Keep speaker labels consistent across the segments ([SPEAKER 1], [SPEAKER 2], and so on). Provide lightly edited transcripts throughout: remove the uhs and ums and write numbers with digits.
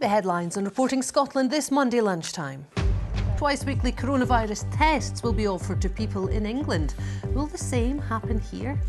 [SPEAKER 1] The headlines on Reporting Scotland this Monday lunchtime. Twice weekly coronavirus tests will be offered to people in England. Will the same happen here?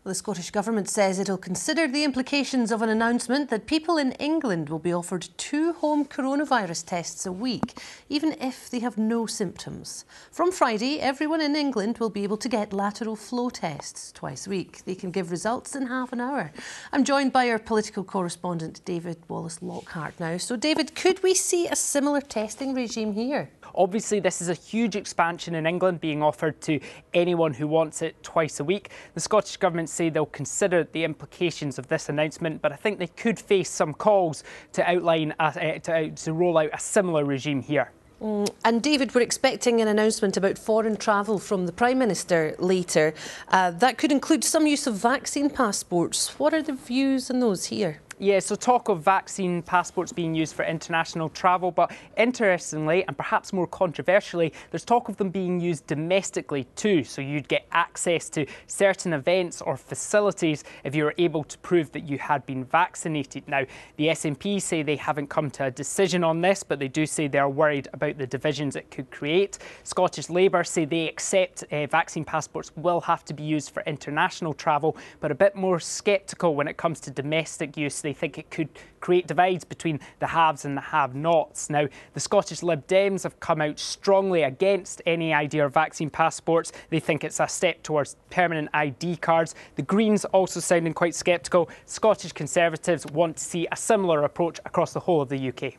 [SPEAKER 1] Well, the Scottish Government says it'll consider the implications of an announcement that people in England will be offered 2 home coronavirus tests a week, even if they have no symptoms. From Friday, everyone in England will be able to get lateral flow tests twice a week. They can give results in half an hour. I'm joined by our political correspondent, David Wallace-Lockhart now. So, David, could we see a similar testing regime here?
[SPEAKER 2] Obviously, this is a huge expansion in England, being offered to anyone who wants it twice a week. The Scottish Government say they'll consider the implications of this announcement, but I think they could face some calls to to roll out a similar regime here.
[SPEAKER 1] And David, we're expecting an announcement about foreign travel from the Prime Minister later. That could include some use of vaccine passports. What are the views on those here?
[SPEAKER 2] Yeah, so talk of vaccine passports being used for international travel, but interestingly, and perhaps more controversially, there's talk of them being used domestically too. So you'd get access to certain events or facilities if you were able to prove that you had been vaccinated. Now, the SNP say they haven't come to a decision on this, but they do say they're worried about the divisions it could create. Scottish Labour say they accept vaccine passports will have to be used for international travel, but a bit more sceptical when it comes to domestic use. They think it could create divides between the haves and the have-nots. Now, the Scottish Lib Dems have come out strongly against any idea of vaccine passports. They think it's a step towards permanent ID cards. The Greens also sounding quite sceptical. Scottish Conservatives want to see a similar approach across the whole of the UK.